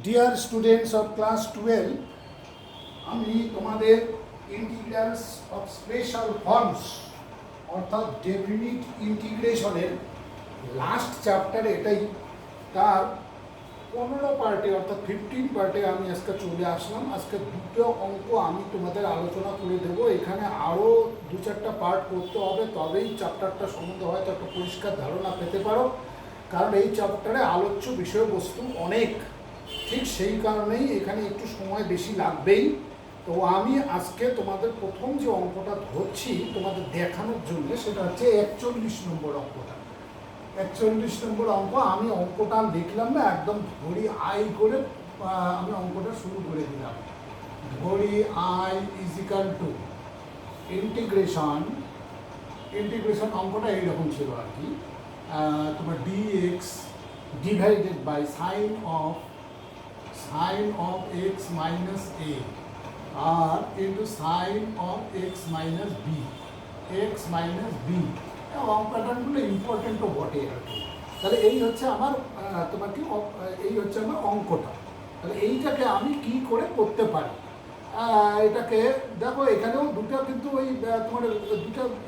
Dear students of class 12, আমি তোমাদের integrals of special forms অর্থাৎ ডেফিনিট ইন্টিগ্রেশনের লাস্ট চ্যাপ্টার এটাই, তার 15 পার্টে অর্থাৎ 15 পার্টে আমি আজকে চলে আসলাম। আজকে দুটো অঙ্ক আমি তোমাদের আলোচনা করে দেব। এখানে আরও 2-4টা পার্ট করতে হবে, তবেই চ্যাপ্টারটা সম্বন্ধে হয়তো একটা পরিষ্কার ধারণা পেতে পারো, কারণ এই চ্যাপ্টারে আলোচ্য বিষয়বস্তু অনেক, ঠিক সেই কারণেই এখানে একটু সময় বেশি লাগবেই। তো আমি আজকে তোমাদের প্রথম যে অঙ্কটা ধরছি তোমাদের দেখানোর জন্য, সেটা হচ্ছে 41 নম্বর অঙ্কটা। 41 নম্বর অঙ্ক। আমি অঙ্কটা লিখলাম না, একদম ধরি আই করে আমি অঙ্কটা শুরু করে দিলাম। ধরি I is equal to integration অঙ্কটা এইরকম ছিল আর কি, তোমার dx divided by sine of x minus a আর into sine of x minus b, অঙ্কটাগুলো ইম্পর্টেন্টও বটে আর কি। তাহলে এই হচ্ছে আমার তোমার কি এই হচ্ছে আমার অঙ্কটা। তাহলে এইটাকে আমি কি করে করতে পারি, এটাকে দেখো এখানেও দুটো কিন্তু ওই তোমার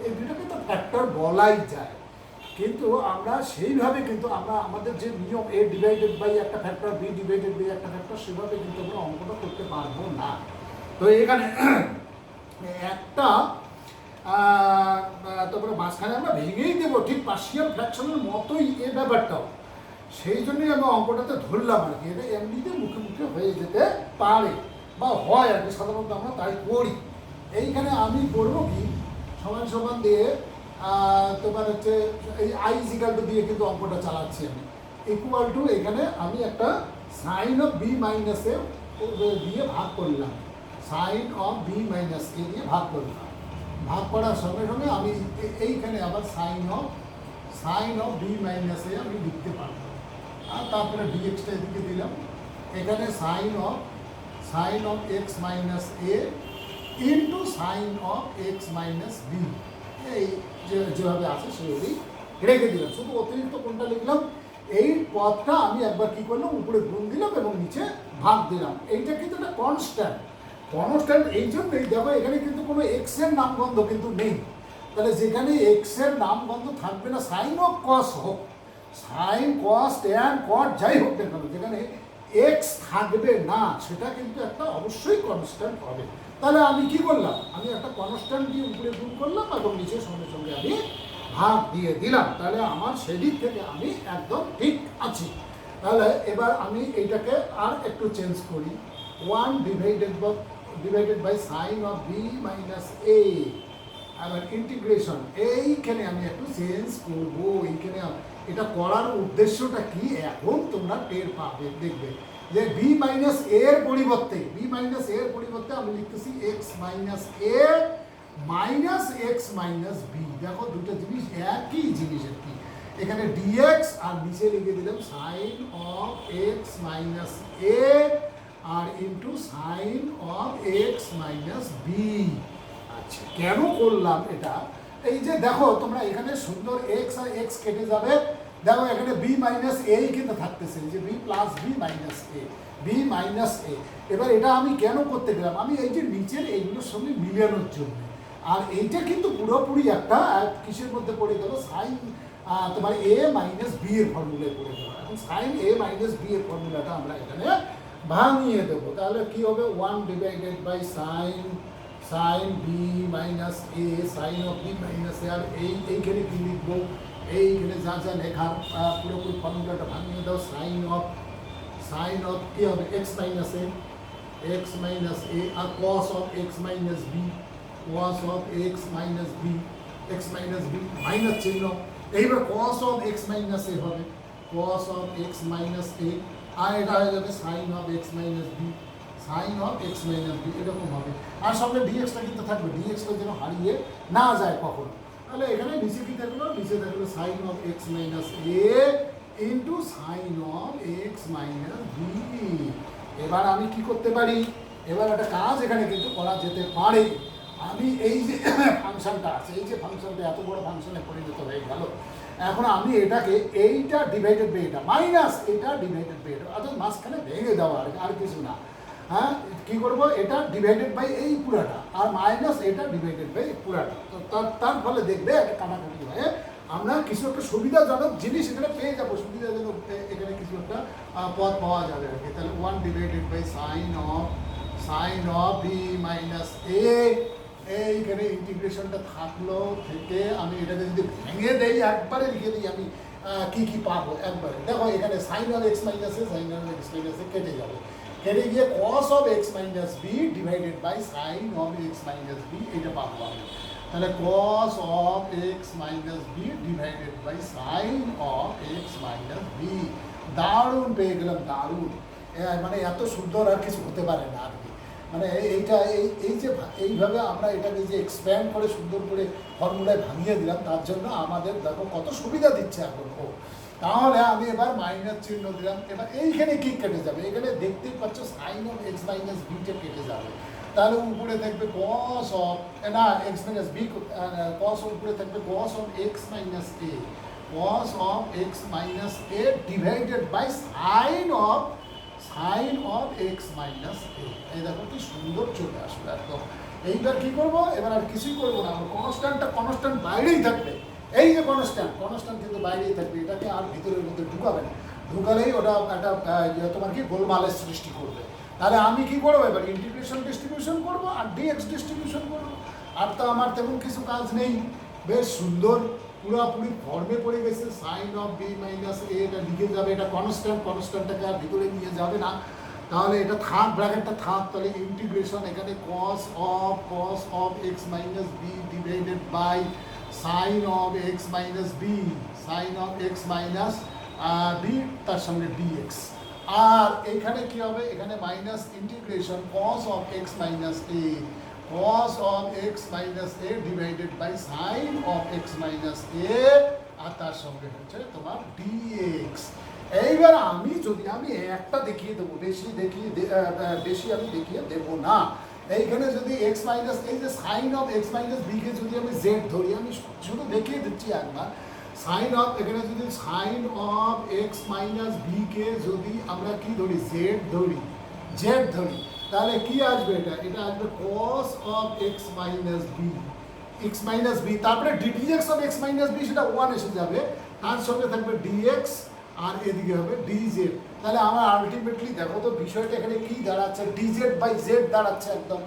এই দুটোকে তো ফ্যাক্টর বলাই যায়, কিন্তু আমরা সেইভাবে কিন্তু আমরা আমাদের যে নিয়ম এ ডিভাইডেড বাই একটা ফ্যাক্টর, বি ডিভাইডেড বাই একটা ফ্যাক্টর, সেভাবে কিন্তু আমরা অঙ্কটা করতে পারবো না। তো এখানে একটা তারপরে মাঝখানে আমরা ভেঙেই দেবো, ঠিক পার্শিয়াল ফ্র্যাকশনের মতোই এ ব্যাপারটাও। সেই জন্যই আমি অঙ্কটাতে ধরলাম আর কি, এটা এমনিতে মুখে মুখে হয়ে যেতে পারে বা হয় আর কি, সাধারণত আমরা তাই করি। এইখানে আমি করবো কি, সমান সমান দিয়ে তোমার হচ্ছে এই আই ইজিক্যাল টু দিয়ে কিন্তু অঙ্কটা চালাচ্ছি আমি। ইকুয়াল টু এখানে আমি একটা সাইন অফ বি মাইনাস এ দিয়ে ভাগ করলাম, সাইন অফ বি মাইনাস এ দিয়ে ভাগ করলাম। ভাগ করার সঙ্গে সঙ্গে আমি এইখানে আবার sine of b minus a আমি লিখতে পারবো, আর তারপরে ডিএক্সটা এদিকে দিলাম। এখানে sine of x minus a into sine of x minus b, এই যেভাবে আছে সেভাবেই রেখে দিলাম। শুধু অতিরিক্ত কোনটা লিখলাম, এই পদটা আমি একবার কি করলাম, উপরে গুণ দিলাম এবং নিচে ভাগ দিলাম। এইটা কিন্তু একটা কনস্ট্যান্ট এই জন্যই দেখো এখানে কিন্তু কোনো এক্সের নামগন্ধ কিন্তু নেই। তাহলে যেখানে এক্সের নামগন্ধ থাকবে না, সাইন অফ কস হোক, সাইন কস ট্যান কট যাই হোক না কেন, যেখানে এক্স থাকবে না সেটা কিন্তু একটা অবশ্যই কনস্ট্যান্ট হবে। তাহলে আমি কি করলাম, আমি একটা কনস্ট্যান্ট দিয়ে উপরে গুণ করলাম এবং নিচের সঙ্গে সঙ্গে আমি ভাগ দিয়ে দিলাম। তাহলে আমার সেদিক থেকে আমি একদম ঠিক আছি। তাহলে এবার আমি এইটাকে আর একটু চেঞ্জ করি, 1 divided by sine of b minus a, আবার ইন্টিগ্রেশন। এইখানে আমি একটু চেঞ্জ করবো। এইখানে এটা করার উদ্দেশ্যটা কি এখন তোমরা টের পাবে, দেখবে যে বি মাইনাস এর পরিবর্তে আমি লিখতেছি এক্স মাইনাস এ মাইনাস এক্স মাইনাস বি। দেখো দুটো জিনিস একই জিনিস আর কি। এখানে ডিএক্স আর নিচে লিখে দিলাম sine of x minus a আর into sine of x minus b. আচ্ছা, কেন করলাম এটা, এই যে দেখো তোমরা এখানে সুন্দর এক্স আর এক্স কেটে যাবে। দেখো এখানে বি মাইনাস এই কিন্তু থাকতেছে, যে বি প্লাস বি মাইনাস এ। এবার এটা আমি কেন করতে গেলাম, আমি এই যে নিচের এইগুলোর সঙ্গে মিলানোর জন্য। আর এইটা কিন্তু পুরোপুরি একটা কিসের মধ্যে পড়ে গেল, সাইন তোমার এ মাইনাস বি এর ফর্মুলায় পড়ে গেল। এখন সাইন এ মাইনাস বি এর ফর্মুলাটা আমরা এখানে ভাঙিয়ে দেবো। তাহলে কি হবে, 1 divided by sine b minus a, sine of b minus a. আর এইখানে কি লিখবো, এইখানে যা যা লেখার পুরোপুরি ফর্মুলাটা ভাঙিয়ে দাও। সাইন অফ কি হবে, এক্স মাইনাস এ আর cos of x minus b, x minus b minus চিহ্ন। এইবার cos of x minus a হবে, আর এটা হয়ে যাবে sine of x minus b, এরকম হবে। আর সঙ্গে ডিএক্সটা কিন্তু থাকবে, ডিএক্সটা যেন হারিয়ে না যায় কখনো। তাহলে এখানে নিচে কি থাকলো, sine of x minus a into sine of x minus b. এবার আমি কি করতে পারি, এবার একটা কাজ এখানে কিন্তু করা যেতে পারে। আমি এই যে ফাংশনটা আছে, এই যে ফাংশনটা এত বড় ফাংশনে পরিণত হয়ে গেল, এখন আমি এটাকে এইটা ডিভাইডেড বাই এটা মাইনাস এটা ডিভাইডেড বাই এটা, অর্থাৎ মাঝখানে ভেঙে দেওয়া আর কিছু না। হ্যাঁ, কী করবো, এটা ডিভাইডেড বাই এই পুরাটা আর মাইনাস এটা ডিভাইডেড বাই পুরাটা। তো তার ফলে দেখবে একটা কাটাকাটি হয়ে আমরা কিছু একটা সুবিধাজনক জিনিস এখানে পেয়ে যাবো, সুবিধাজনক এখানে কিছু একটা পদ পাওয়া যাবে আর কি। তাহলে 1 divided by sine of b minus a, এইখানে ইন্টিগ্রেশনটা থাকলো থেকে আমি এটাকে যদি ভেঙে দেই, একবারে লিখে দিই আমি কি কি পাবো একবারে। দেখো এখানে sine of x minus a, sine of x minus a কেটে যাবে, কেটে গিয়ে cos of x minus b divided by sine of x minus b, এটা পাবো আমি। তাহলে cos of x minus b divided by sine of x minus b. দারুণ পেয়ে গেলাম, দারুণ। মানে এত সুন্দর আর কিছু হতে পারে না আর কি। মানে এইটা এই যে এইভাবে আমরা এটাকে যে এক্সপ্যান্ড করে সুন্দর করে ফর্মুলায় ভাঙিয়ে দিলাম, তার জন্য আমাদের দেখো কত সুবিধা দিচ্ছে এখন ও। তাহলে আমি এবার মাইনাস চিহ্ন দিলাম, এবার এইখানে কি কেটে যাবে, এখানে দেখতেই পাচ্ছ সাইন অফ এক্স মাইনাস বিটা কেটে যাবে। তাহলে উপরে থাকবে কস অফ না এক্স মাইনাস বি, কস উপরে থাকবে cos of x minus a, cos of x minus a divided by sine of x minus a. এই দেখো কি সুন্দর চলে আসবে একদম। এইবার কি করবো, এবার আর কিছুই করবো না, কনস্ট্যান্ট বাইরেই থাকবে। এই যে কনস্ট্যান্ট কিন্তু বাইরেই থাকবে, এটাকে আর ভিতরের মধ্যে ঢুকাবে না, ঢুকালেই ওটা একটা তোমার কি গোলমালের সৃষ্টি করবে। তাহলে আমি কি করবো, এবার ইন্টিগ্রেশন ডিস্ট্রিবিউশন করবো আর ডিএক্স ডিস্ট্রিবিউশন করবো, আর তো আমার তেমন কিছু কাজ নেই। বেশ সুন্দর পুরোপুরি ফর্মে পড়ে গেছে। সাইন অফ বি মাইনাস এ, এটা লিখে যাবে, এটা কনস্ট্যান্টটাকে আর ভিতরে নিয়ে যাবে না, তাহলে এটা থাক, ব্র্যাকেটটা থাক। তাহলে ইন্টিগ্রেশন এখানে cos of x minus b divided by sine of x minus b, sine of x minus b তার সঙ্গে ডিএক্স। আর এখানে কি হবে, এখানে minus integration cos of x minus a, cos of x minus a divided by sin of x minus a, আর তার সঙ্গে হচ্ছে তোমার dx। এইবার আমি একটা দেখিয়ে দেবো, বেশি আমি দেখিয়ে দেবো না। এইখানে যদি x মাইনাস, এই যে sine of x minus b কে যদি আমি z ধরি, আমি শুধু দেখিয়ে দিচ্ছি একবার। সাইন অফ, এখানে যদি sine of x minus b কে যদি আমরা কি ধরি, z ধরি, তাহলে কি আসবে, এটা আসবে cos of x minus b, তারপরে ddx of x minus b, সেটা 1 এসে যাবে, তার সঙ্গে থাকবে dx আর এদিকে হবে dz। তাহলে আমার আলটিমেটলি দেখো তো বিষয়টা এখানে কি দাঁড়াচ্ছে, dz বাই z দাঁড়াচ্ছে একদম,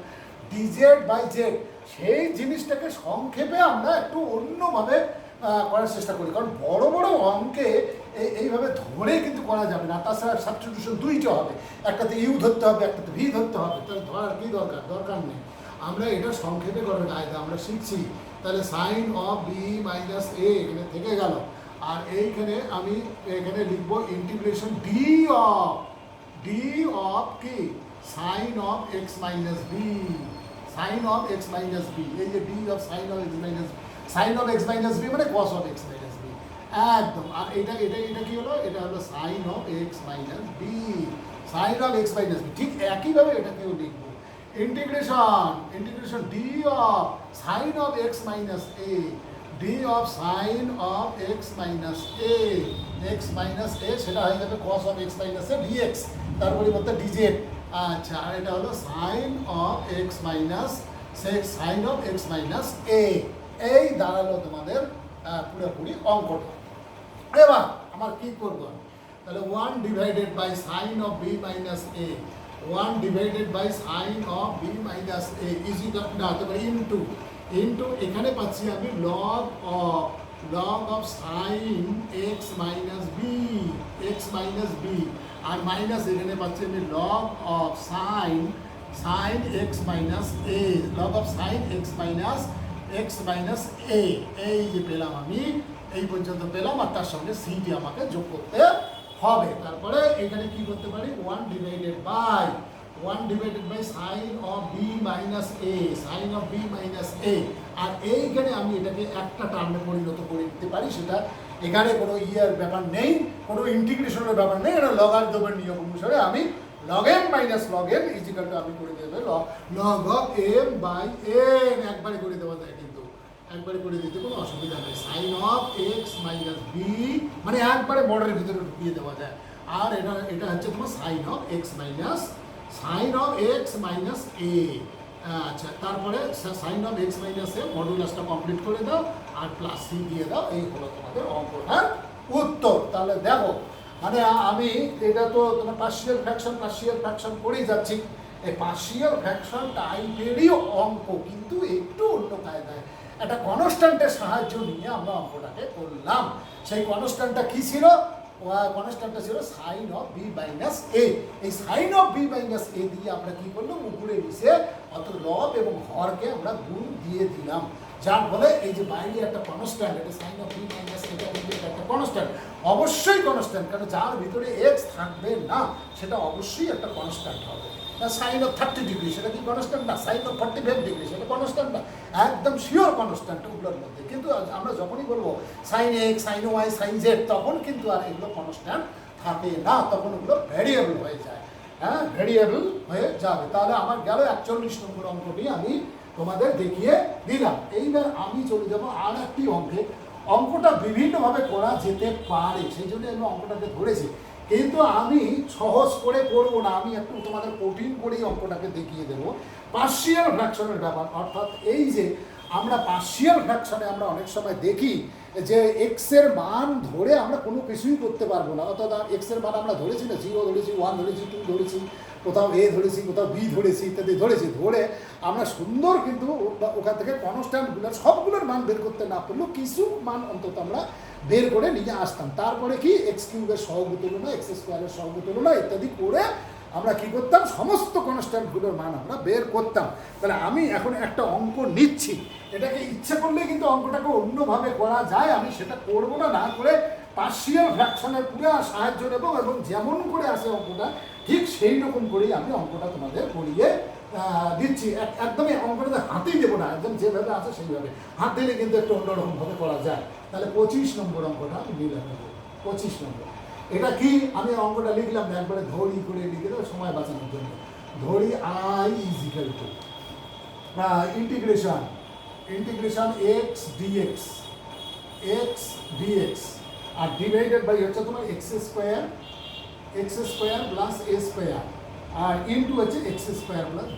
dz বাই z। সেই জিনিসটাকে সংক্ষেপে আমরা একটু অন্যভাবে করার চেষ্টা করি, কারণ বড় বড় অঙ্কে এইভাবে ধরে কিন্তু করা যাবে না। তাছাড়া সাবস্টিটিউশন দুইটা হবে, একটাতে ইউ ধরতে হবে, একটাতে ভি ধরতে হবে, তাহলে ধরার কি দরকার নেই। আমরা এটা সংক্ষেপে করার কায়দা আমরা শিখছি। তাহলে sine of b minus a এখানে থেকে গেল, আর এইখানে আমি এখানে লিখবো ইন্টিগ্রেশন ডি অফ কি, sine of x minus b, এই যে d of sine of x minus b মানে cos of x minus b একদম। আর এটা কি হলো, এটা হলো sine of x minus b, ঠিক একইভাবে এটাকেও লিখবো integration d of sine of x minus a, সেটা হয়ে যাবে cos of x minus A dx, তার পরিবর্তে ডিজেড। আচ্ছা, আর এটা হলো sine of x minus a. এই দাঁড়ালো তোমাদের পুরোপুরি অঙ্কটা। এবার আমার কি করবো, তাহলে 1 divided by sine of b minus a, 1 divided by sine of b minus a ইজ ইকুয়াল না হতে পারে ইন্টু এখানে পাচ্ছি আমি log of sine x minus b, আর মাইনাস এখানে পাচ্ছি আমি log of sine x minus a, log of sine x minus a. এই যে পেলাম আমি, এই পর্যন্ত পেলাম, আর তার সঙ্গে সিটি আমাকে যোগ করতে হবে। তারপরে এখানে কি করতে পারি, 1 divided by sine of b minus a, আর এইখানে আমি এটাকে একটা টার্মে পরিণত করে দিতে পারি। সেটা এখানে কোনো ব্যাপার নেই, কোনো ইন্টিগ্রেশনের ব্যাপার নেই, এটা লগারিদমের নিয়ম অনুসারে আমি log m minus log n equal to আমি করে দেবে log of m by n, একবারে করে দেওয়া যায়, কিন্তু একবারে করে দিতে কোনো অসুবিধা নেই। Sine of x minus b, মানে একবারে মডেলের ভিতরে ঢুকিয়ে দেওয়া যায়। আর এটা হচ্ছে তোমার sine of x minus a. আচ্ছা, তারপরে sine of x minus a মডুলাসটা কমপ্লিট করে দাও আর প্লাস সি দিয়ে দাও, এই হলো তোমাদের অঙ্কটার উত্তর। তাহলে দেখো, মানে আমি এটা তো তোমার পার্শিয়াল ফ্র্যাকশন করেই যাচ্ছি। এই পার্শিয়াল ফ্র্যাকশন টাইপেরই অঙ্ক, কিন্তু একটু অন্য কায়দায় একটা কনস্ট্যান্টের সাহায্য নিয়ে আমরা অঙ্কটাকে করলাম। সেই কনস্ট্যান্টটা কি ছিল? কনস্ট্যান্টটা ছিল sign of b minus a. এই সাইন অফ বি মাইনাস এ দিয়ে আমরা কি করলাম, উপরে নিচে অত লব এবং হরকে আমরা গুণ দিয়ে দিলাম, যার ফলে এই যে বাইরে একটা কনস্ট্যান্ট, এটা সাইন অফ বি মাইনাস এটা একটা কনস্ট্যান্ট, অবশ্যই কনস্ট্যান্ট, কারণ যার ভিতরে এক্স থাকবে না সেটা অবশ্যই একটা কনস্ট্যান্ট হবে। সাইন অফ 30 ডিগ্রি সেটা কি কনস্ট্যান্ট না? সাইন অফ 45 ডিগ্রি সেটা কনস্ট্যান্ট না? একদম শিওর কনস্ট্যান্ট ওগুলোর মধ্যে। কিন্তু আমরা যখনই বলবো sine x, sine y, sine z, তখন কিন্তু আর এগুলো কনস্ট্যান্ট থাকে না, তখন ওগুলো ভ্যারিয়েবল হয়ে যায়। হ্যাঁ, ভ্যারিয়েবল হয়ে যাবে। তাহলে আমার গেল 41 নম্বর অঙ্কটি আমি তোমাদের দেখিয়ে দিলাম। এইবার আমি চলে যাবো আর একটি অঙ্কে। অঙ্কটা বিভিন্নভাবে করা যেতে পারে, সেই জন্য আমি অঙ্কটাকে ধরেছি, কিন্তু আমি সহজ করে করবো না, আমি একটু তোমাদের কঠিন করেই অঙ্কটাকে দেখিয়ে দেবো। পার্শিয়াল ফ্র্যাকশনের ব্যাপার, অর্থাৎ এই যে আমরা পার্শিয়াল ফ্র্যাকশনে আমরা অনেক সময় দেখি যে এক্সের মান ধরে আমরা কোনো কিছুই করতে পারবো না, অর্থাৎ এক্সের মান আমরা ধরেছি না, 0 ধরেছি, 1 ধরেছি, 2 ধরেছি, কোথাও এ ধরেছি, কোথাও বি ধরেছি, ইত্যাদি ধরেছি, ধরে আমরা সুন্দর কিন্তু ওখান থেকে কনস্ট্যান্টগুলোর সবগুলোর মান বের করতে না পারলেও কিছু মান অন্তত আমরা বের করে নিয়ে আসতাম। তারপরে কি এক্স কিউবের সহগ তুলনা, এক্স স্কোয়ারের সহগ তুলনা ইত্যাদি করে আমরা কি করতাম, সমস্ত কনস্ট্যান্টগুলোর মান আমরা বের করতাম। তাহলে আমি এখন একটা অঙ্ক নিচ্ছি, এটাকে ইচ্ছে করলে কিন্তু অঙ্কটাকে অন্যভাবে করা যায়, আমি সেটা করবো না, না করে পার্শিয়াল ফ্র্যাকশনের পুরো সাহায্য নেব এবং যেমন করে আসে অঙ্কটা ঠিক সেই রকম করেই আমি অঙ্কটা তোমাদের করিয়ে দিচ্ছি। একদমই অঙ্কটাতে হাতেই দেবো না, একদম যেভাবে আছে সেইভাবে। হাত দিলে কিন্তু একটু অন্যরকমভাবে করা যায়। তাহলে 25 নম্বর অঙ্কটা আমি নিলাম, 25 নম্বর। এটা কি, আমি অঙ্কটা লিখলাম না, একবারে ধরি করে লিখে দেবো সময় বাঁচানোর জন্য। ধরি I is equal to integration x dx আর ডিভাইডেড বাই হচ্ছে তোমার x square plus a square আর ইন্টু হচ্ছে x square plus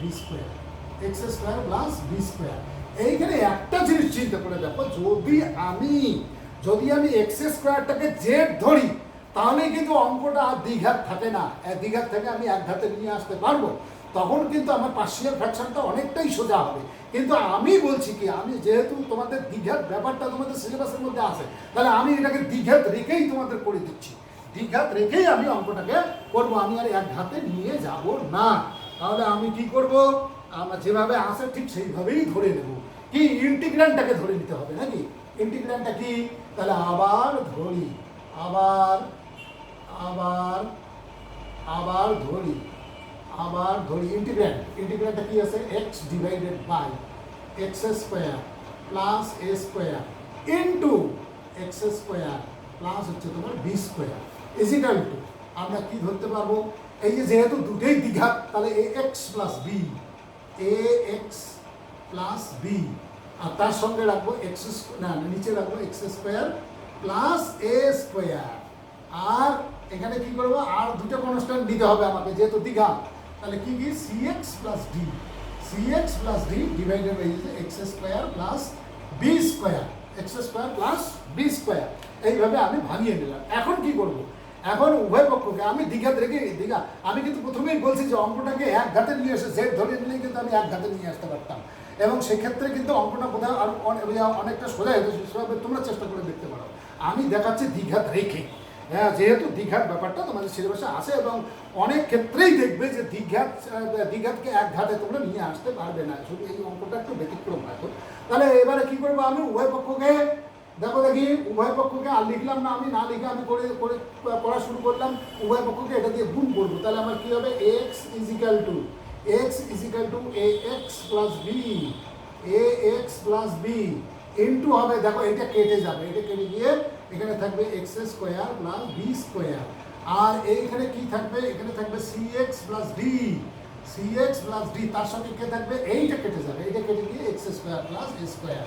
b square. এইখানে একটা জিনিস চিন্তা করে দেখো, যদি আমি এক্স স্কোয়ারটাকে জেড ধরি তাহলে কিন্তু অঙ্কটা আর দ্বিঘাত থাকে না, দ্বিঘাত থেকে আমি এক ঘাতে নিয়ে আসতে পারবো, তখন কিন্তু আমার পার্শিয়াল ফ্র্যাকশনটা অনেকটাই সোজা হবে। কিন্তু আমি বলছি কি, আমি যেহেতু তোমাদের দ্বিঘাত ব্যাপারটা তোমাদের সিলেবাসের মধ্যে আছে, তাহলে আমি এটাকে দ্বিঘাত রেখেই তোমাদের করে দিচ্ছি, দ্বিঘাত রেখেই আমি অঙ্কটাকে করবো, আমি আর এক ঘাতে নিয়ে যাব না। তাহলে আমি কি করব, আমার যেভাবে আছে ঠিক সেইভাবেই ধরে নেব। কি, ইন্টিগ্র্যান্ডটাকে ধরে নিতে হবে নাকি? ইন্টিগ্র্যান্ডটা কি, তাহলে আবার ধরি ইন্টিগ্র্যান্ডটা কি আছে, x divided by x square plus a square into x square plus হচ্ছে তোমার বি স্কোয়ার ইজিক্যাল টু, আমরা কি ধরতে পারবো, এই যে যেহেতু দুটোই দ্বিঘাত, তাহলে এ এক্স প্লাস বি আর তার সঙ্গে রাখবো নিচে রাখবো x square plus a square. আর এখানে কি করবো, আর দুটো কনস্ট্যান্ট দিতে হবে আমাকে যেহেতু দ্বিঘাত, তাহলে কি c x plus d divided by x square plus b square, এইভাবে আমি ভাঙিয়ে নিলাম। এখন কি করব, এখন উভয় পক্ষকে আমি দ্বিঘাত রেখে আমি কিন্তু প্রথমেই বলছি যে অঙ্কটাকে এক ঘাতে নিয়ে এসে জেড ধরে নিলেই কিন্তু আমি এক ঘাতে নিয়ে আসতে পারতাম, এবং সেক্ষেত্রে কিন্তু অঙ্কটা কোথাও আর অনেকটা সোজা হতো, সেভাবে তোমরা চেষ্টা করে দেখতে পারো। আমি দেখাচ্ছি দ্বিঘাত রেখে, হ্যাঁ, যেহেতু দ্বিঘাত ব্যাপারটা তোমাদের সিলেবাসে আছে এবং অনেক ক্ষেত্রেই দেখবে যে দ্বিঘাতকে এক ঘাতে তোমরা নিয়ে আসতে পারবে না, শুধু এই অঙ্কটা একটু ব্যতিক্রম হয়তো। তাহলে এবারে কি করবো, আমি উভয় পক্ষকে উভয় পক্ষকে আর লিখলাম না, আমি না লিখে আমি পড়া শুরু করলাম, উভয় পক্ষকে এটা দিয়ে গুণ করবো। তাহলে আমার কি হবে, x is equal to a x plus b into হবে, দেখো এটা কেটে যাবে, এটা কেটে গিয়ে এখানে থাকবে x square plus b square আর এইখানে কি থাকবে, এখানে থাকবে cx plus d, cx plus d, তার সঙ্গে কে থাকবে, এইটা কেটে যাবে, এইটা কেটে গিয়ে x square plus a square,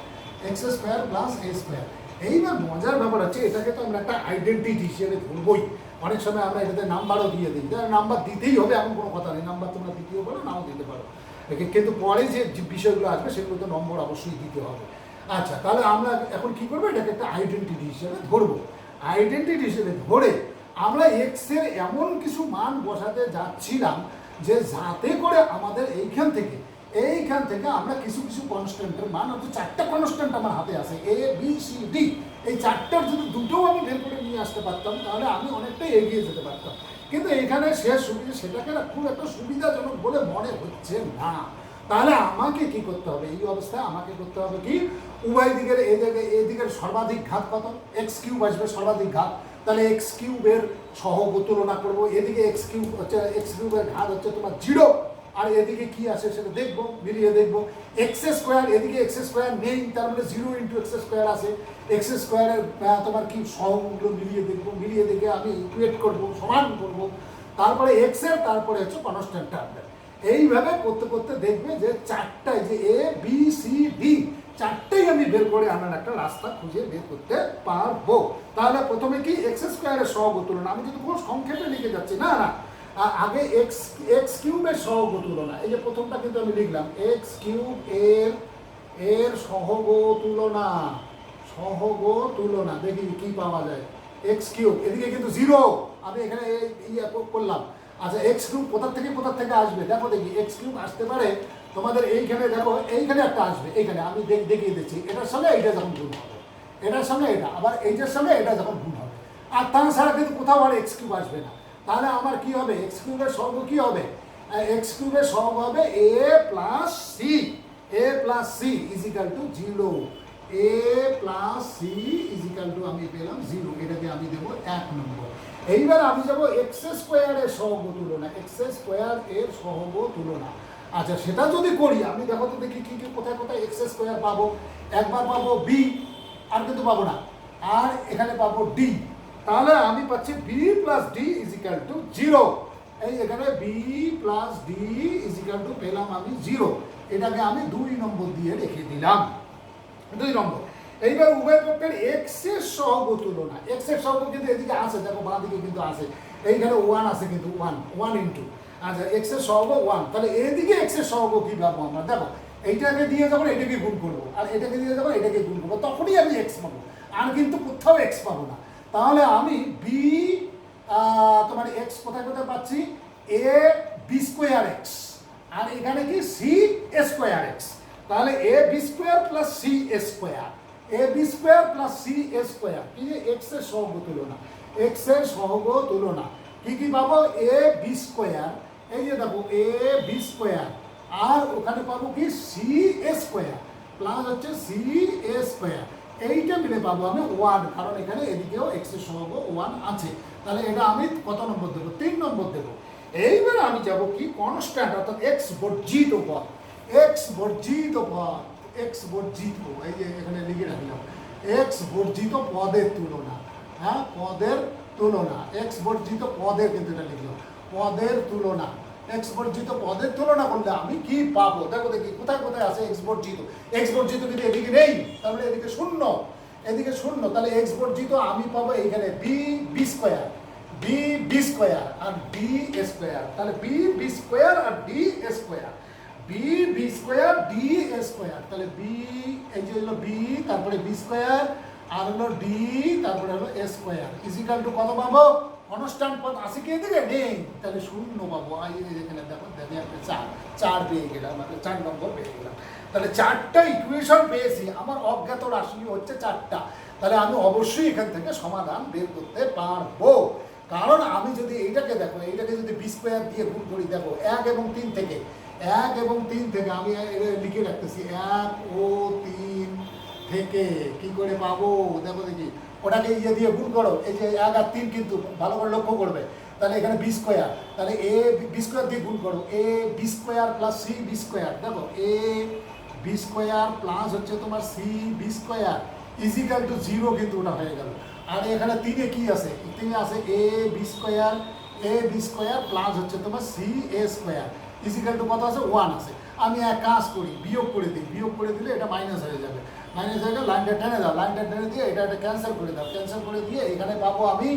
x square plus a square. এইবার মজার ব্যাপার হচ্ছে এটাকে তো আমরা একটা আইডেন্টিটি হিসেবে ধরবই, অনেক সময় আমরা এটাতে নাম্বারও দিয়ে দিই, নাম্বার দিতেই হবে এমন কোনো কথা নেই, নাম্বার তোমরা দিতেও পারো নাও দিতে পারো, কিন্তু পরে যে বিষয়গুলো আসবে সেগুলো তো নম্বর অবশ্যই দিতে হবে। আচ্ছা, তাহলে আমরা এখন কি করবো, এটাকে একটা আইডেন্টিটি হিসেবে ধরবো। আইডেন্টিটি হিসেবে ধরে আমরা এক্সের এমন কিছু মান বসাতে যাচ্ছিলাম যে যাতে করে আমাদের এইখান থেকে আমরা কিছু কিছু কনস্ট্যান্টের মান, অর্থাৎ 4টা কনস্ট্যান্ট আমার হাতে আছে, এ বি সি ডি, এই 4টার যদি দুটোও আমি বের করে নিয়ে আসতে পারতাম তাহলে আমি অনেকটাই এগিয়ে যেতে পারতাম, কিন্তু এখানে শেষ সুবিধা সেটাকে খুব একটা সুবিধাজনক বলে মনে হচ্ছে না। তাহলে আমাকে কি করতে হবে, এই অবস্থায় আমাকে করতে হবে কি, উভয় দিকের এদিকের সর্বাধিক ঘাত কত, এক্স কিউব আসবে সর্বাধিক ঘাত, তাহলে এক্স কিউবের সহগ তুলনা করবো, এদিকে এক্স কিউবের ঘাত হচ্ছে তোমার 0, আর এদিকে কি আসে সেটা দেখবো, মিলিয়ে দেখবো। এক্স স্কোয়ার, এদিকে এক্স স্কোয়ার নেই, তার মানে 0 ইন্টু এক্স স্কোয়ার আছে, এক্স স্কোয়ারের তোমার কি সহগগুলো মিলিয়ে দেখবো, মিলিয়ে দেখে আমি ইকুয়েট করবো, সমান করবো, তারপরে এক্সের, তারপরে হচ্ছে কনস্ট্যান্ট টার্মের। এইভাবে করতে করতে দেখবে যে 4টায় যে এ বি সি ডি 4টাই আমি বের করে আনার একটা রাস্তা খুঁজে বের করতে পারবো। তাহলে প্রথমে কি এক্স স্কোয়ারের সহগ তুলনা, আমি কিন্তু কোনো সংক্ষেপে লিখে যাচ্ছি না, আগে এক্স কিউবের সহগ তুলনা, এই যে প্রথমটা কিন্তু আমি লিখলাম এক্স কিউব এর সহগ তুলনা, দেখি কি পাওয়া যায়, এক্স কিউব, এদিকে কিন্তু 0, আমি এখানে ইয়ে করলাম। আচ্ছা, এক্স কিউব কোথা থেকে আসবে, দেখো দেখি, এক্স কিউব আসতে পারে তোমাদের এইখানে, দেখো এইখানে একটা আসবে, এইখানে আমি দেখিয়ে দিচ্ছি, এটার সঙ্গে এইটা যখন গুণ হবে, এটার সঙ্গে এটা, আবার এইটার সঙ্গে এটা যখন গুণ হবে, আর তাছাড়া কিন্তু কোথাও আর এক্স কিউব আসবে না। তাহলে আমার কি হবে, এক্স কিউবের সহগ কি হবে, এক্স কিউবের সহগ হবে এ plus C is equal to 0, A plus C is equal to আমি পেলাম 0, এটাকে আমি দেবো 1 নম্বর। এইবার আমি যাবো এক্স স্কোয়ারের সহগ তুলনা, এক্স স্কোয়ার এর সহগ তুলনা। আচ্ছা, সেটা যদি করি আমি, দেখো তো দেখি কি কোথায় এক্স স্কোয়ার পাবো, একবার পাবো বি, আর কিন্তু পাবো না, আর এখানে পাবো ডি, তাহলে আমি পাচ্ছি b plus d equal to 0, এই এখানে b plus d equal to পেলাম আমি 0, এটাকে আমি 2 নম্বর দিয়ে রেখে দিলাম, 2 নম্বর। এইবার উভয় পক্ষের এক্স এর সহগ তুলনা, এক্স এর সহগ কিন্তু এদিকে আছে, দেখো বাঁ দিকে কিন্তু আছে, এইখানে 1 আছে কিন্তু 1 ইন্টু, আচ্ছা এক্স এর সহগ 1, তাহলে এদিকে এক্স এর সহগ কি পাবো আমরা, দেখো এইটাকে দিয়ে যখন এটাকে গুণ করবো, আর এটাকে দিয়ে যখন এটাকে গুণ করবো, তখনই আমি এক্স পাবো, আর কিন্তু কোথাও এক্স পাবো না। তাহলে আমি বি তোমার এক্স কোথায় পাচ্ছি, এ বি স্কোয়ার এক্স, আর এখানে কি সি স্কোয়ার এক্স, তাহলে a b square plus c square, a b square plus c square, কি এক্স এর সহগ তুলনা, এক্স এর সহগ তুলনা কি পাবো, এ বি স্কোয়ার, এই যে দেখো এ বি স্কোয়ার, আর ওখানে পাবো কি সি স্কোয়ার প্লাস হচ্ছে সি স্কোয়ার, এইটা মিলে পাবো আমি 1, কারণ এখানে এদিকেও এক্স এর সহগ 1 আছে, তাহলে এটা আমি কত নম্বর দেবো, 3 নম্বর দেবো। এইবার আমি যাব কি কনস্ট্যান্ট, অর্থাৎ এক্স বর্জিত পদ, এই যে এখানে লিখে রাখলাম, এক্স বর্জিত পদের তুলনা, হ্যাঁ পদের তুলনা, এক্স বর্জিত পদের, কিন্তু এটা লিখলাম পদের তুলনা, এক্স বর্জিত পদের তুলনা করলে আমি কি পাবো, দেখো দেখি কোথায় আছে এক্স বর্জিত, কিন্তু এদিকে নেই, তাহলে এদিকে শূন্য, তাহলে এক্স বর্জিত আমি পাবো এইখানে বি স্কোয়ার, বি স্কোয়ার আর ডি স্কোয়ার, তাহলে বি স্কোয়ার আর d square, b square d square, তাহলে বি, এই যে হলো বি, তারপরে বি স্কোয়ার, আর হলো ডি, তারপরে হলো স্কোয়ার, ইজিক্যাল টু কত পাবো, কনস্ট্যান্ট পদ আছে কি এদিকে নেই, তাহলে 0 পাবো, এখানে দেখো একটা 4 পেয়ে গেলাম, 4 নম্বর পেয়ে গেলাম। তাহলে 4টা ইকুয়েশন পেয়েছি, আমার অজ্ঞাত রাশি হচ্ছে 4টা, তাহলে আমি অবশ্যই এখান থেকে সমাধান বের করতে পারবো, কারণ আমি যদি এইটাকে দেখো, এইটাকে যদি বি স্কোয়ার দিয়ে গুণ করি, দেখো 1 এবং 3 থেকে আমি লিখে রাখতেছি, 1 ও 3 থেকে কি করে পাবো, দেখো দেখি, ওটাকে ইয়ে দিয়ে গুণ করো, এই যে 1 আর 3 কিন্তু ভালো করে লক্ষ্য করবে, তাহলে এখানে বি স্কোয়ার, তাহলে এ বি স্কোয়ার দিয়ে গুণ করো, a b square plus c b square, দেখো এ বি স্কোয়ার প্লাস হচ্ছে তোমার c b square is equal to 0, কিন্তু ওটা হয়ে গেল, আর এখানে 3-এ কি আছে? 3-এ আছে এ বি স্কোয়ার প্লাস হচ্ছে তোমার C A square is equal to কত আছে? 1 আছে। আমি এক কাজ করি, বিয়োগ করে দিই, বিয়োগ করে দিলে এটা মাইনাস হয়ে যাবে, মাইনাস হয়ে গেলে লাইনটা টেনে দাও, লাইনটা টেনে দিয়ে এটা ক্যান্সেল করে দাও, ক্যান্সেল করে দিয়ে এখানে পাবো আমি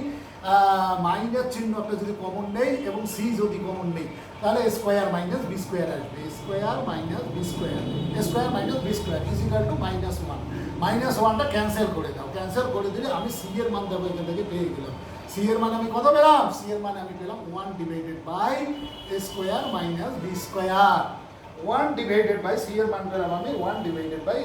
মাইনাস চিহ্ন একটা যদি কমন নেই এবং সি যদি কমন নেই তাহলে স্কোয়ার মাইনাস বি স্কোয়ার আসবে, square minus b square, square minus b square is equal to -1। -1টা ক্যান্সেল করে দাও, ক্যান্সেল করে দিলে আমি সি এর মান দেবো, এখান থেকে পেয়ে গেলাম। সি এর মান আমি কত পেলাম? সি এর মান আমি পেলাম 1 divided by square minus b square. 1 divided by c এর মান পেলাম আমি 1 ডিভাইডেড বাই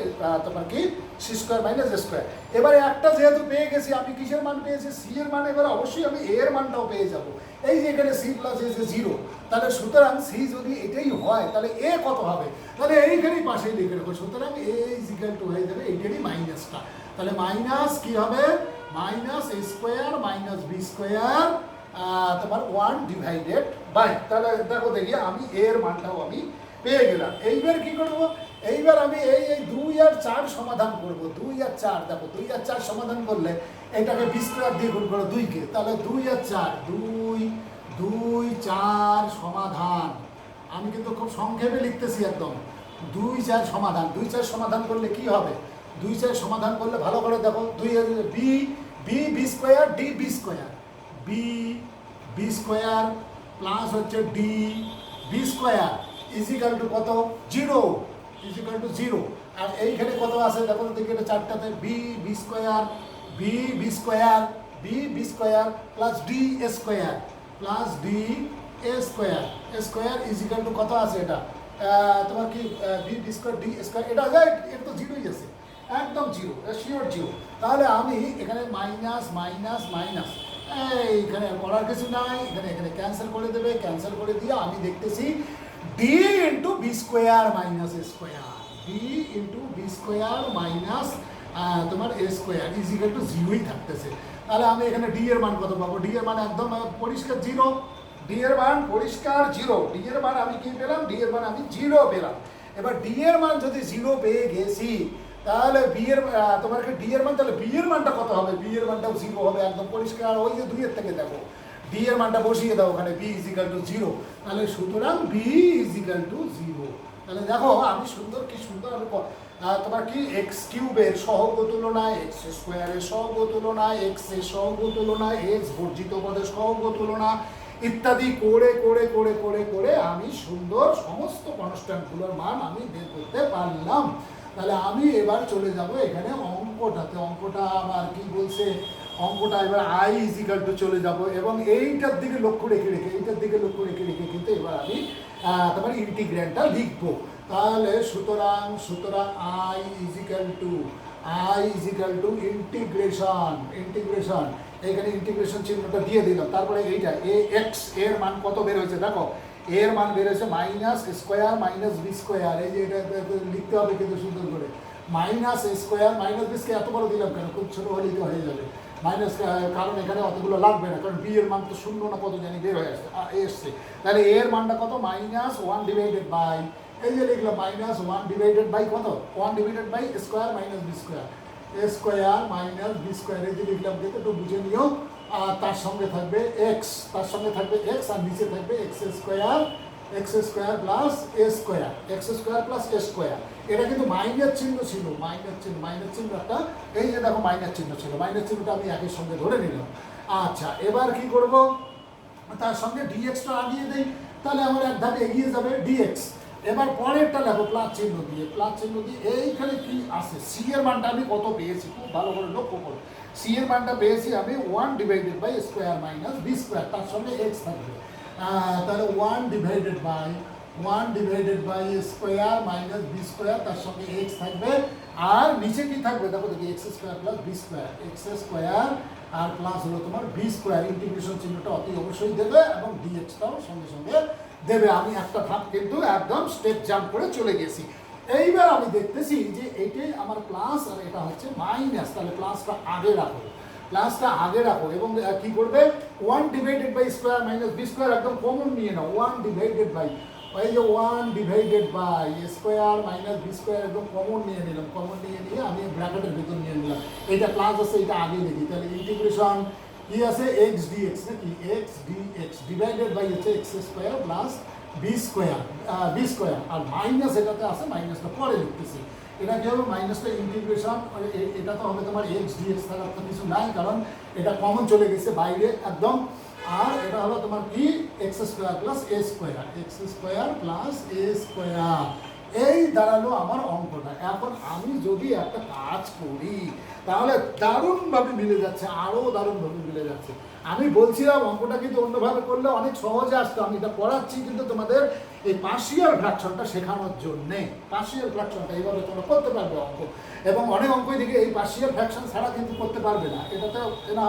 তোমার কি সি স্কোয়ার মাইনাস স্কোয়ার। এবারে একটা যেহেতু পেয়ে গেছি, আমি কিসের মান পেয়েছি? সি এর মান। এবার অবশ্যই আমি এ এর মানটাও পেয়ে যাব। এই যে এখানে সি প্লাস এ যে 0, তাহলে সুতরাং সি যদি এটাই হয় তাহলে এ কত হবে? তাহলে এইখানেই পাশেই লিখে রাখো, সুতরাং এ ইজিক্যাল টু হয়ে যাবে এইটারই মাইনাসটা। তাহলে মাইনাস কি হবে? Minus a square minus b square তোমার 1 ডিভাইডেড বাই, তাহলে দেখো দেখি আমি এর মানটাও আমি পেয়ে গেলাম। এইবার কি করব? এইবার আমি এই 2 আর 4 সমাধান করব। 2 আর 4 দেখো, 2 আর 4 সমাধান করলে এটাকে বি স্কোয়ার দিয়ে গুণ করো 2-কে, তাহলে 2 আর 4 2 4 সমাধান। আমি কিন্তু খুব সংক্ষেপে লিখতেছি একদম। 2 4 সমাধান, 2 4 সমাধান করলে কি হবে? 2 4 সমাধান করলে ভালো করে দেখো, 2 b square d b square, b square plus হচ্ছে d b square is equal to কত? 0, ইজিক্যাল টু 0। আর এইখানে কত আছে দেখো তো দেখি, এটা 4টাতে b square b square plus d square plus d square is equal to কত আছে? এটা তোমার কি বি স্কোয়ার ডি স্কোয়ার, এটা এটা তো 0ই আছে, একদম 0, শিওর 0। তাহলে আমি এখানে মাইনাস মাইনাস মাইনাস, এইখানে করার কিছু নাই, এখানে ক্যান্সেল করে দেবে, ক্যান্সেল করে দিয়ে আমি দেখতেছি d into b square minus a square, d into b square minus তোমার এ স্কোয়ার ইজিক্যাল টু 0ই থাকতেছে। তাহলে আমি এখানে ডি এর মান কত পাবো? ডি এর মান একদম পরিষ্কার 0, ডি এর মান পরিষ্কার 0, ডি এর মান আমি কি পেলাম? ডি এর মান আমি 0 পেলাম। এবার ডি এর মান যদি 0 পেয়ে গেছি তাহলে বি এর তোমার ডি এর মান, তাহলে বি এর মানটা কত হবে? বি এর মানটাও 0 হবে, একদম পরিষ্কার। ওই যে 2 এর থেকে দেখো, ডি এর মানটা বসিয়ে দাও ওখানে, বি ইজিক্যাল টু 0, তাহলে সুতরাং বি ইজিক্যাল টু 0। তাহলে দেখো আমি কি সুন্দর আমি তোমার কি এক্স কিউবের সহগ তুলনায় এক্স স্কোয়ারের সহগ তুলনায় এক্স এর সহগ তুলনায় এক্স বর্জিত পদের সহগ তুলনা ইত্যাদি করে করে করে করে করে আমি সুন্দর সমস্ত কনস্ট্যান্টগুলোর মান আমি বের করতে পারলাম। তাহলে আমি এবার চলে যাব এখানে অঙ্কটাতে। অঙ্কটা আমার কি বলছে? অঙ্কটা এবার আই ইজিক্যাল টু চলে যাব এবং এইটার দিকে লক্ষ্য রেখে কিন্তু এবার আমি তোমার ইন্টিগ্র্যান্ডটা লিখবো। তাহলে সুতরাং আই ইজিক্যাল টু ইন্টিগ্রেশন, এখানে ইন্টিগ্রেশন চিহ্নটা দিয়ে দিলাম। তারপরে এইটা এ এক্স এর মান কত বের হয়েছে দেখো, এর মান বের হয়েছে minus square minus b square. এই যে এটা লিখতে হবে কিন্তু সুন্দর করে, minus square minus b square. এত বড় দিলাম কেন? খুব ছোট হলেই তো হয়ে যাবে মাইনাস, কারণ এখানে অতগুলো লাগবে না, কারণ বি এর মান তো 0 না কত জানি বের হয়ে এসছে। তাহলে এর মানটা কত? -1 ডিভাইডেড বাই, এই যে লিখলাম -1 ডিভাইডেড বাই কত? 1 divided by square minus b square, square minus b square. এই যে লিখলাম কিন্তু একটু বুঝে নিও। আর তার সঙ্গে থাকবে এক্স, আর নিচে থাকবে x square plus a square, এটা কিন্তু মাইনাস চিহ্ন ছিল, মাইনাস চিহ্ন একটা, এই যে দেখো মাইনাস চিহ্ন ছিল, মাইনাস চিহ্নটা আমি একের সঙ্গে ধরে নিলাম। আচ্ছা, এবার কি করব? তার সঙ্গে ডিএক্সটা লাগিয়ে দেই, তাহলে আমার এক ধাপ এগিয়ে যাবে ডিএক্স। এবার পরেরটা লেখো প্লাস চিহ্ন দিয়ে, এইখানে কি আছে? সি এর মানটা আমি কত পেয়েছি? খুব ভালো করে লক্ষ্য করো। সি এর মানটা পেয়েছি আমি 1 divided by square minus b square, তার সঙ্গে এক্স থাকবে। তাহলে 1 divided by square minus b square, তার সঙ্গে এক্স থাকবে। আর নিচে কি থাকবে দেখো দেখি, x square plus b square, আর প্লাস হলো তোমার বি স্কোয়ার। ইন্টিগ্রেশন চিহ্নটা অতি অবশ্যই দেবে এবং ডিএক্সটাও সঙ্গে সঙ্গে দেবে। আমি একটা ধাপ কিন্তু একদম স্টেপ জাম্প করে চলে গেছি। এইবার আমি দেখতেছি যে এইটাই আমার প্লাস আর এটা হচ্ছে মাইনাস, তাহলে প্লাসটা আগে রাখো এবং কি করবে? 1 divided by square minus b square একদম কমন নিয়ে নাও। 1 ডিভাইডেড বাই ওই যে 1 divided by a square minus b square একদম কমন নিয়ে নিলাম, কমন নিয়ে আমি ব্র্যাকেটের ভিতর নিয়ে নিলাম, এটা প্লাস আছে এটা আগে দেখি, তাহলে ইন্টিগ্রেশন কি আছে এক্স ডিএক্স নাকি এক্স ডিএক্স ডিভাইডেড বাই হচ্ছে x square plus b square আর মাইনাস এটাতে আছে, মাইনাসটা পরে লিখতেছি। এটা কি হবে মাইনাসটা ইন্টিগ্রেশন, এটা তো হবে তোমার এক্স ডিএক্স, তার তো কিছু নাই কারণ এটা কমন চলে গেছে বাইরে একদম। আর এটা হলো তোমার কি x square plus a square, x square plus a square, এই দাঁড়ালো আমার অঙ্কটা। এখন আমি যদি একটা কাজ করি তাহলে দারুণভাবে মিলে যাচ্ছে, আরও দারুণভাবে মিলে যাচ্ছে। আমি বলছিলাম অঙ্কটা কিন্তু অন্যভাবে করলে অনেক সহজে আসতো, আমি এটা পড়াচ্ছি কিন্তু তোমাদের এই পার্শিয়াল ফ্র্যাকশনটা শেখানোর জন্যে। পার্শিয়াল ফ্র্যাকশনটা এইভাবে তোমরা করতে পারবে অঙ্ক, এবং অনেক অঙ্কই দিকে এই পার্শিয়াল ফ্র্যাকশন ছাড়া কিন্তু করতে পারবে না। এটাতে না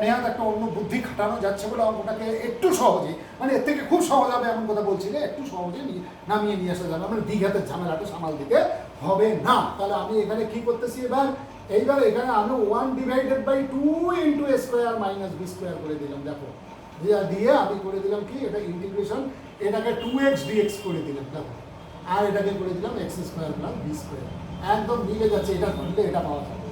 নেহাত একটা অন্য বুদ্ধি খাটানো যাচ্ছে বলে অঙ্কটাকে একটু সহজে, মানে এর থেকে খুব সহজ হবে এমন কথা বলছি না, একটু সহজে নামিয়ে নিয়ে আসা যাবে, আমরা দ্বিঘাতের ঝামেলাটা সামাল দিতে হবে না। তাহলে আমি এখানে কি করতেছি এইবার এখানে আমি 1 divided by 2 into a square minus b square করে দিলাম, দেখো দিয়ে আমি করে দিলাম কি এটা ইন্টিগ্রেশন, এটাকে 2x dx করে দিলাম দেখো, আর এটাকে করে দিলাম x square plus b square, একদম মিলে যাচ্ছে, এটা ধরলে এটা পাওয়া যাবে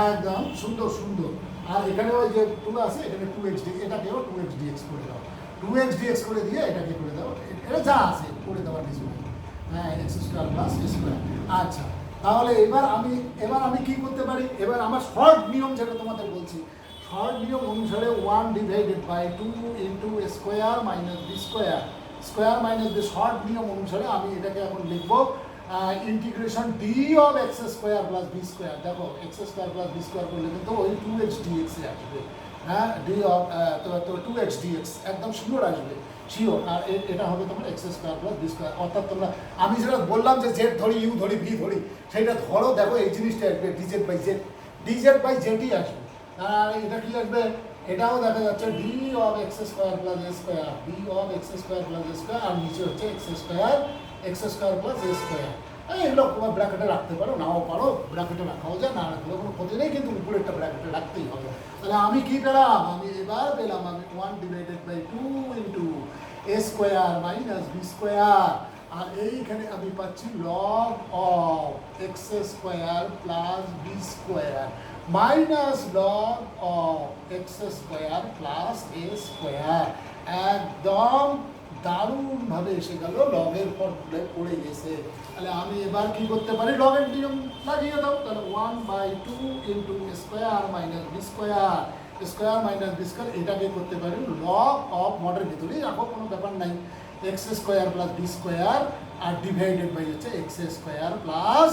একদম সুন্দর সুন্দর। আর এখানে ওই যে 2 আছে এখানে 2x এটাকেও 2x dx করে দাও, 2x dx করে দিয়ে এটাকে করে দাও, এটা যা আছে করে দেওয়ার কিছু নেই, হ্যাঁ x square plus a square. আচ্ছা তাহলে এবার আমি কি করতে পারি, এবার আমার শর্ট নিয়ম যেটা তোমাদের বলছি, শর্ট নিয়ম অনুসারে 1 divided by 2 into square minus b square minus b, short নিয়ম অনুসারে আমি এটাকে এখন লিখবো integration d of x square plus b square. দেখো x square plus b square করলে কিন্তু ওই 2x dx আসবে, হ্যাঁ ডি অফ তো 2x dx একদম শিওর আসবে, শিওর। আর এটা হবে তোমার x square plus b square, অর্থাৎ তোমরা আমি যেটা বললাম যে জেড ধরি ইউ ধরি ভি ধরি সেইটা ধরো, দেখো এই জিনিসটা আসবে ডিজেড বাই জেডই আসবে। আর এটা কি আসবে, এটাও দেখা যাচ্ছে d of x square plus a square, d of x square plus a square, আর নিচে হচ্ছে x square plus a square. এগুলো তোমার ব্র্যাকেটে রাখতে পারো, নাও পারো, ব্র্যাকেটে রাখাও যায়, না রাখলে কোনো ক্ষতি নেই, কিন্তু উপরেরটা ব্র্যাকেটে রাখতেই হবে। তাহলে আমি কি পেলাম, আমি এবার পেলাম আমি 1 divided by 2 into a square minus b square, আর এইখানে আমি পাচ্ছি log of x square plus b square minus log of x square plus a square. একদম দারুণভাবে এসে গেল, লগের পর পড়ে গেছে। তাহলে আমি এবার কি করতে পারি, লগের নিয়ম লাগিয়ে দাও, তাহলে 1/2 into square minus b square minus b square, এটাকে করতে পারি লগ অফ মডের ভিতরেই রাখো, কোনো ব্যাপার নাই, x square plus b square আর ডিভাইডেড বাই হচ্ছে x square plus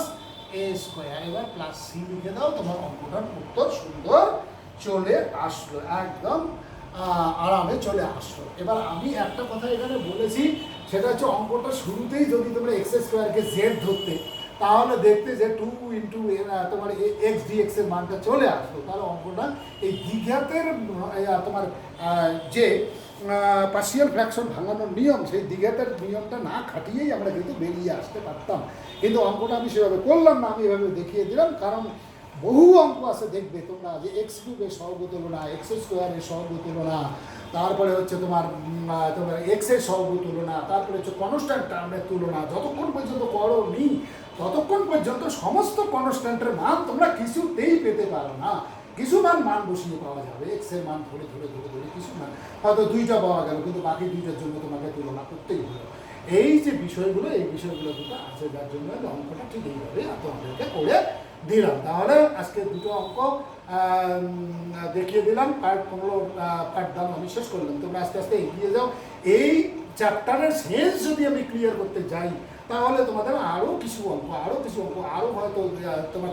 a square. এবার প্লাস সি লিখে দাও, তোমার অঙ্কটার উত্তর সুন্দর চলে আসলো, একদম আরামে চলে আসলো। এবার আমি একটা কথা এখানে বলেছি, সেটা হচ্ছে অঙ্কটা শুরুতেই যদি তোমরা এক্স স্কোয়ারকে জেড ধরতে, তাহলে দেখতে যে 2 ইন্টু তোমার এক্স ডিএক্স এর মানটা চলে আসলো, তাহলে অঙ্কটা এই দ্বিঘাতের তোমার যে পার্শিয়াল ফ্র্যাকশন ভাঙানোর নিয়ম, সেই দ্বিঘাতের নিয়মটা না খাটিয়েই আমরা কিন্তু বেরিয়ে আসতে পারতাম। কিন্তু অঙ্কটা আমি সেভাবে করলাম না, আমি এভাবে দেখিয়ে দিলাম, কারণ বহু অঙ্ক আছে দেখবে তোমরা যে এক্স কিউবের সহগ তুলনা, এক্স স্কোয়ারের সহগ তুলনা, তারপরে হচ্ছে তোমার এক্সের সহগ তুলনা, তারপরে হচ্ছে কনস্ট্যান্ট টার্মের তুলনা, যতক্ষণ পর্যন্ত করো নি ততক্ষণ পর্যন্ত সমস্ত কনস্ট্যান্টের মান তোমরা কিছুতেই পেতে পারো না। কিছু মান বসিয়ে পাওয়া যাবে, এক্সের মান ধরে কিছু মান হয়তো 2টা পাওয়া গেল, কিন্তু বাকি 2টার জন্য তোমাকে তুলনা করতেই হলো। এই যে বিষয়গুলো, এই বিষয়গুলো দুটো আছে, যার জন্য অঙ্কটা ঠিক এইভাবে তোমাদেরকে করে দিলাম। তাহলে আজকে 2টো অঙ্ক দেখিয়ে দিলাম, পার্ট 15 পাঠদান আমি শেষ করলাম। তোমরা আস্তে আস্তে এগিয়ে যাও, এই চ্যাপ্টারের শেষ যদি আমি ক্লিয়ার করতে যাই তাহলে তোমাদের আরও কিছু অঙ্ক আরও হয়তো তোমার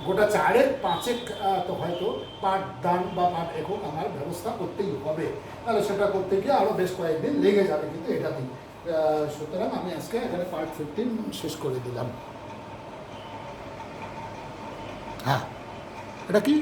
গোটা 4-5 তো হয়তো পাঠদান বা পাঠ একক আমার ব্যবস্থা করতেই হবে, তাহলে সেটা করতে গিয়ে আরও বেশ কয়েকদিন লেগে যাবে, কিন্তু এটাতেই। সুতরাং আমি আজকে এখানে পার্ট 15 শেষ করে দিলাম। হ্যাঁ, এটা কি